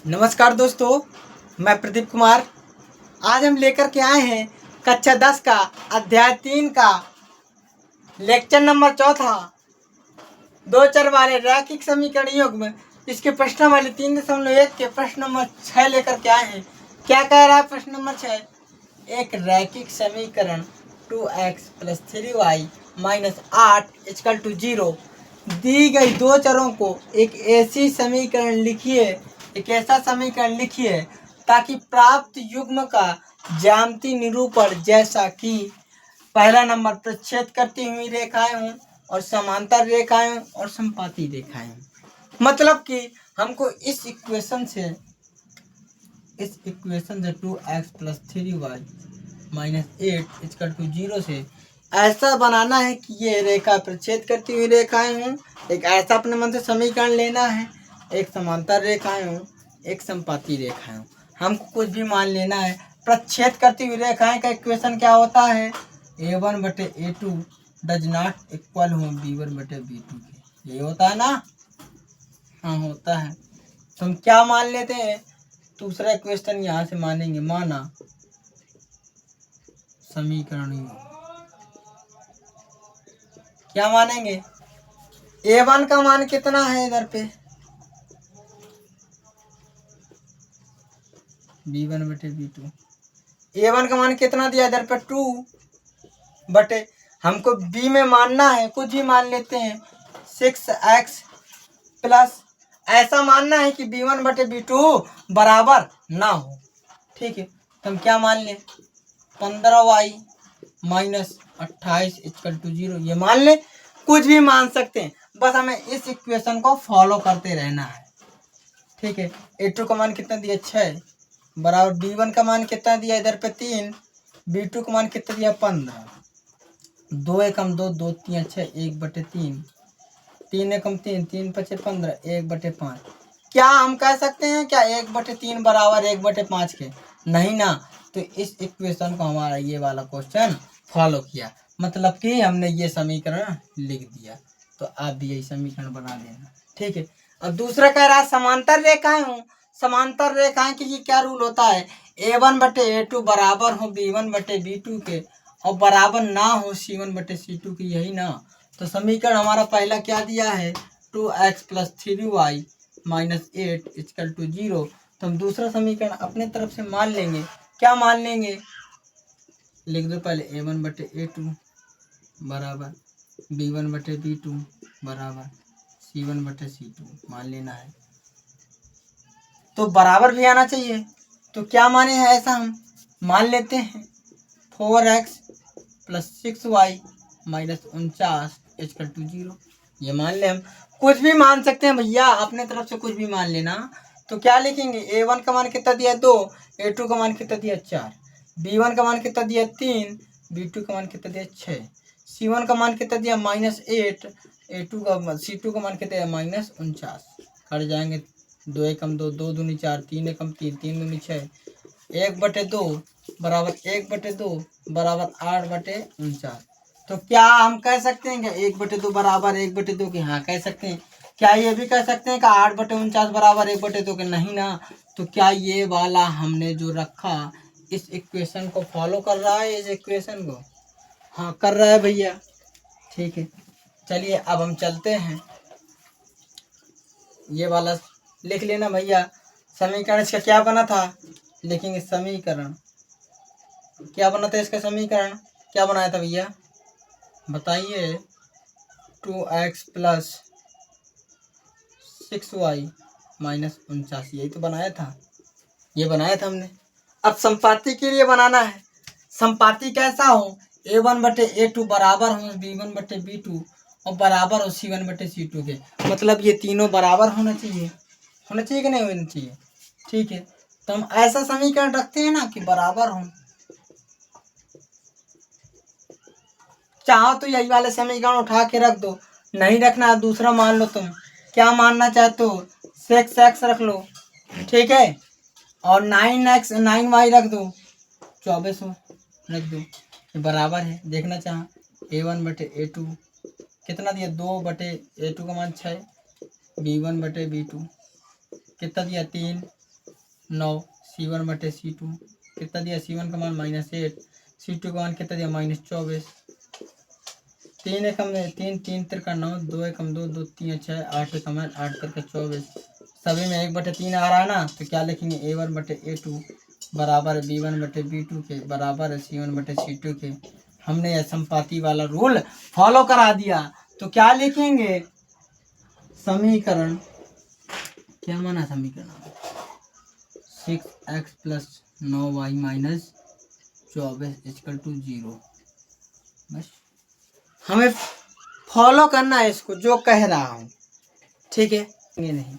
नमस्कार दोस्तों, मैं प्रदीप कुमार। आज हम लेकर के आए हैं कक्षा 10 का अध्याय 3 का लेक्चर नंबर 4 दो चर वाले रैखिक समीकरण युग्म। इसके प्रश्न वाले 3.1 के प्रश्न नंबर 6 लेकर के आए हैं। क्या कह रहा है प्रश्न नंबर 6? एक रैखिक समीकरण 2x + 3y - 8 = 0 दी गई दो चरों को एक ऐसा समीकरण लिखिए ताकि प्राप्त युग्म का ज्यामितीय निरूपण जैसा कि पहला नंबर प्रच्छेद करती हुई रेखाएं हों और समांतर रेखाएं हों और संपाती रेखाएं हों। मतलब कि हमको इस इक्वेशन से 2x + 3y - 8 = 0 से ऐसा बनाना है कि ये रेखा प्रच्छेद करती हुई रेखाएं हों। एक ऐसा अपने मन से समीकरण लेना है, एक समांतर रेखाएं हों, एक संपाती रेखाएं हों। हमको कुछ भी मान लेना है। प्रच्छेद करती हुई रेखाएं का इक्वेशन क्या होता है? a1/a2 डज नॉट इक्वल हो b1/b2 के। ये होता है ना? हाँ, होता है। तो हम क्या मान लेते हैं? दूसरा इक्वेशन यहाँ से मानेंगे, माना समीकरण क्या मानेंगे? a1 का मान कितना है इधर पे? b1/b2। a1 का मान कितना दिया इधर पे? 2 बटे हमको b में मानना है, कुछ भी मान लेते हैं, 6x प्लस ऐसा मानना है कि b1/b2 बराबर ना हो। ठीक है, तो हम क्या मान लें? 15y - 28 = 0। ये मान ले, कुछ भी मान सकते हैं, बस हमें इस इक्वेशन को फॉलो करते रहना है। ठीक है, a2 का मान कितना दिया? 6 बराबर b1 का मान कितना दिया इधर पे? 3। b2 का मान कितना दिया? 15। 2 एकम 2, 2 3 6, 1/3, 3 एकम 3, 3 5 15, 1/5। क्या हम कह सकते हैं क्या 1/3 बराबर 1/5 के? नहीं ना। तो इस इक्वेशन को हमारा ये वाला क्वेश्चन फॉलो किया, मतलब कि हमने ये समीकरण लिख दिया। तो आप भी यही समीकरण बना देना। ठीक है, अब दूसरा कह रहा है समांतर रेखाएं हूँ। समांतर रेखाएं के लिए क्या रूल होता है? a1/a2 बराबर हो b1/b2 के और बराबर ना हो c1/c2 के। यही ना। तो समीकरण हमारा पहला क्या दिया है? 2x + 3y - 8 = 0। तो हम दूसरा समीकरण अपने तरफ से मान लेंगे। क्या मान लेंगे? लिख दो पहले, a1/a2 बराबर b1/b2 बराबर c1/c2 मान लेना है। तो बराबर भी आना चाहिए। तो क्या माने हैं? ऐसा हम मान लेते हैं 4x + 6y - 49 = 0। ये मान ले, हम कुछ भी मान सकते हैं भैया, अपने तरफ से कुछ भी मान लेना। तो क्या लिखेंगे? a1 का मान कितना दिया? 2। a2 का मान कितना दिया? 4। b1 का मान कितना दिया? 3। b2 का मान कितना दिया? 6। c1 का मान कितना दिया? -8। c2 का मान कितना दिया? -49। कट जाएंगे, 2 एकम 2, 2 दूनी 4, 3 एकम 3, 3 दूनी 6, 1/2 बराबर 1/2 बराबर 8/49। तो क्या हम कह सकते हैं क्या 1/2 बराबर 1/2 के? हाँ, कह सकते हैं। क्या ये भी कह सकते हैं कि 8/49 बराबर 1/2 के? नहीं ना। तो क्या ये वाला हमने जो रखा इस इक्वेशन को फॉलो कर रहा है? इस इक्वेशन को हाँ कर रहा है भैया। ठीक है, चलिए अब हम चलते हैं। ये वाला लिख लेना भैया। समीकरण इसका क्या बना था? लिखेंगे समीकरण क्या बना था इसका? समीकरण क्या बनाया था भैया? बताइए। 2x + 6y - 49, यही तो बनाया था। ये बनाया था हमने। अब संपाती के लिए बनाना है। संपाती कैसा हो? a1/a2 बराबर हो b1/b2 और बराबर हो c1/c2 के। मतलब ये तीनों बराबर होना चाहिए। होना चाहिए कि नहीं होना चाहिए? ठीक है, तो हम ऐसा समीकरण रखते हैं ना कि बराबर हो। चाहो तो यही वाले समीकरण उठा के रख दो, नहीं रखना दूसरा मान लो। तुम क्या मानना चाहते हो? 6x रख लो, ठीक है, और 9y रख दो, 24 रख दो। ये बराबर है। देखना चाह a1/a2 कितना दिया? 2/a2 का मान 6, b1/b2 कितना दिया? 3, 9, C1/C2 कितना दिया, C1 का मान -8, C2 का मान कितना दिया -24, 3 एकम 3, 3 तिरका 9, 2 एकम 2, 2 3 6, 8 एकम 8 तिरका 24, सभी में 1/3 आ रहा है ना, तो क्या लिखेंगे A1/A2 बराबर B1/B2 के बराबर है C1/C2 के। हमने यह संपाती वाला रूल फॉलो करा दिया, तो क्या लिखेंगे, समीकरण क्या माना, समीकरण 6x + 9y - 24 = 0। बस हमें फॉलो करना है इसको, जो कह रहा हूँ, ठीक है। ये नहीं,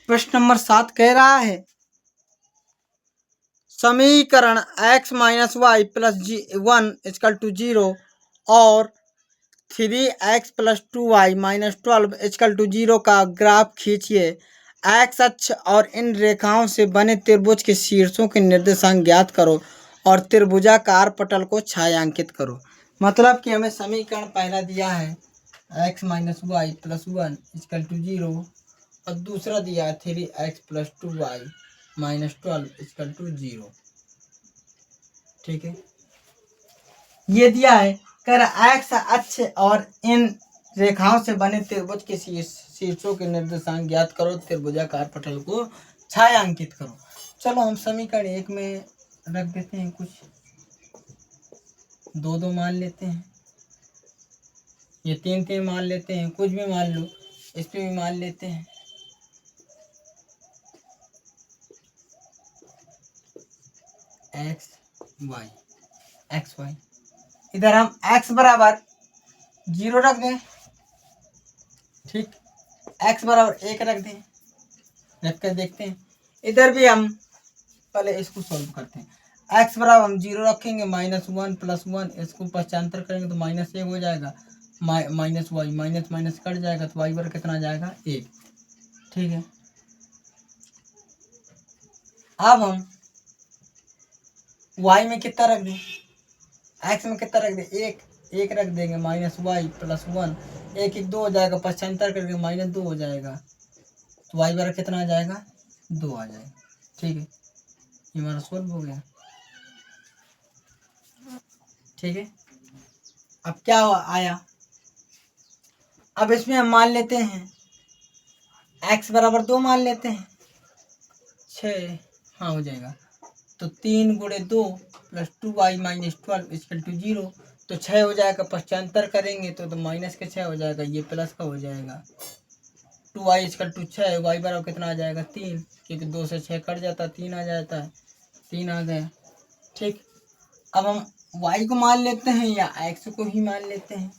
प्रश्न नंबर 7 कह रहा है समीकरण x - y + 1 = 0 और 3x + 2y - 12 = 0 का ग्राफ खींचिए। एक्स अक्ष और इन रेखाओं से बने त्रिभुज के शीर्षों के निर्देशांक ज्ञात करो और त्रिभुजाकार पटल को छायांकित करो। मतलब कि हमें समीकरण पहला दिया है x - y + 1 = 0 और दूसरा दिया है 3x + 2y - 12 = 0। ठीक है, ये दिया है, कह रहा एक्स अक्ष और इन रेखाओं से बने त्रिभुज के शीर्षों के निर्देशांक ज्ञात करो, त्रिभुजाकार पटल को छायांकित करो। चलो हम समीकरण 1 में रख देते हैं, कुछ 2 मान लेते हैं, ये 3 मान लेते हैं, कुछ भी मान लो, इस पे भी मान लेते हैं। एक्स वाई इधर हम x बराबर 0 रख दें, ठीक, x बराबर 1 रख दें, रख कर देखते हैं। इधर भी हम पहले इसको सॉल्व करते हैं। x बराबर हम 0 रखेंगे, -1 + 1 इसको पश्चांतर करेंगे तो -1 हो जाएगा, minus Y minus minus cut जाएगा तो y पर कितना आ जाएगा 1। ठीक है, अब हम y में कितना रख दें, x में कितना रख दें, 1 रख देंगे, -y + 1, 1 1 2 हो जाएगा, पश्चांतर करके -2 हो जाएगा तो y पर कितना आ जाएगा 2 आ जाएगा। ठीक है, ये हमारा सोल्व हो गया। ठीक है, अब क्या आया, अब इसमें हम मान लेते हैं x बराबर 2 मान लेते हैं, 6 हाँ हो जाएगा, तो 3 × 2 + 2y - 12 = 0, तो 6 हो जाएगा, पश्चांतर करेंगे तो माइनस के 6 हो जाएगा, ये प्लस का हो जाएगा, 2y = 6, y बराबर कितना आ जाएगा 3, क्योंकि 2 से 6 कट जाता है, 3 आ जाता है, 3 आ गया। ठीक, अब हम y को मान लेते हैं या x को ही मान लेते हैं,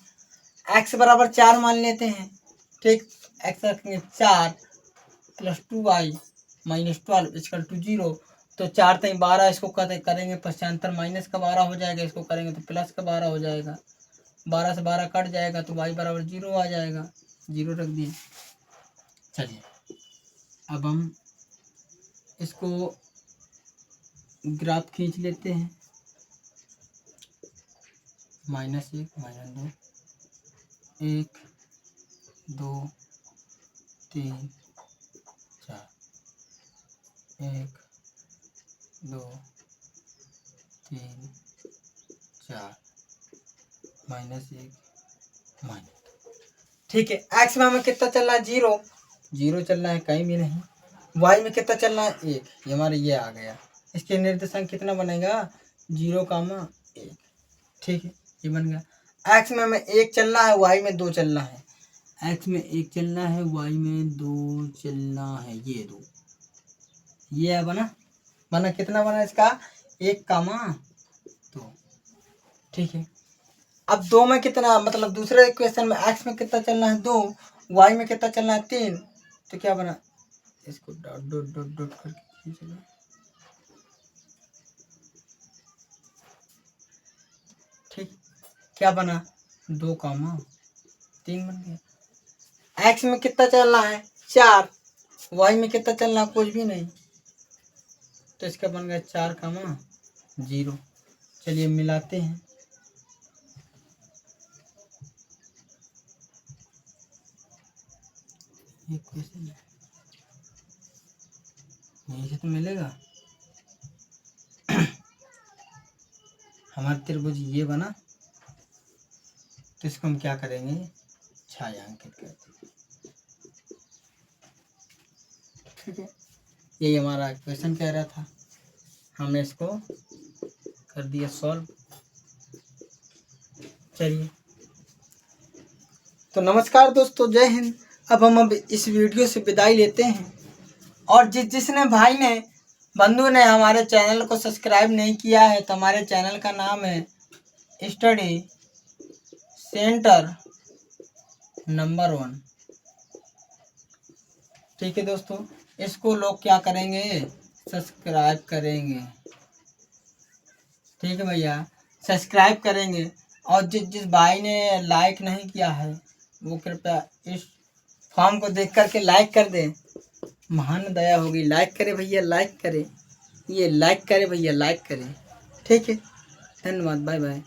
x बराबर 4 मान लेते हैं। ठीक, x रखेंगे 4 + 2y - 12 = 0, तो 4 3 12, इसको करेंगे पश्चांतर, माइनस का 12 हो जाएगा, इसको करेंगे तो प्लस का 12 हो जाएगा, 12 से 12 कट जाएगा तो y बराबर 0 आ जाएगा, 0 रख दिए। चलिए अब हम इसको ग्राफ खींच लेते हैं, -1 -2 1 2 3 4 1 2 3 4 -1 ठीक है, x में हमें कितना चल रहा है 0 0 चल रहा है, कहीं भी नहीं। y में कितना चल रहा है 1, ये हमारे ये आ गया, इसके निर्देशांक कितना बनेगा 0, 1। ठीक है, ये बन गया। x में हमें 1 चलना है, y में 2 चलना है, x में 1 चलना है, y में 2 चलना है, ये 2, ये बना कितना बना इसका 1, 2। ठीक है, अब 2 में कितना, मतलब दूसरे इक्वेशन में x में कितना चलना है 2, y में कितना चलना है 3, तो क्या बना, इसको डॉट डॉट डॉट डॉट करके खींच लो। ठीक, क्या बना 2, 3 बन गया। x में कितना चलना है 4, y में कितना चलना है कुछ भी नहीं, तो इसका बन गया 4, 0। चलिए मिलाते हैं, इक्वेशन यहीं से तो मिलेगा। हमारा त्रिभुज ये बना, तो इसको हम क्या करेंगे, छायांकित करते हैं। ठीक है, यही हमारा क्वेश्चन कह रहा था, हमने इसको कर दिया सॉल्व। चलिए, तो नमस्कार दोस्तों, जय हिंद। अब इस वीडियो से विदाई लेते हैं। और जिसने भाई ने, बंधु ने हमारे चैनल को सब्सक्राइब नहीं किया है, तो हमारे चैनल का नाम है स्टडी सेंटर नंबर 1। ठीक है दोस्तों, इसको लोग क्या करेंगे, सब्सक्राइब करेंगे। ठीक है भैया, सब्सक्राइब करेंगे। और जिस भाई ने लाइक नहीं किया है, वो कृपया इस फॉर्म को देख करके लाइक कर दें। महान दया होगी। लाइक करें भैया, लाइक करें, ये लाइक करें भैया, लाइक करें। ठीक है, धन्यवाद, बाय बाय।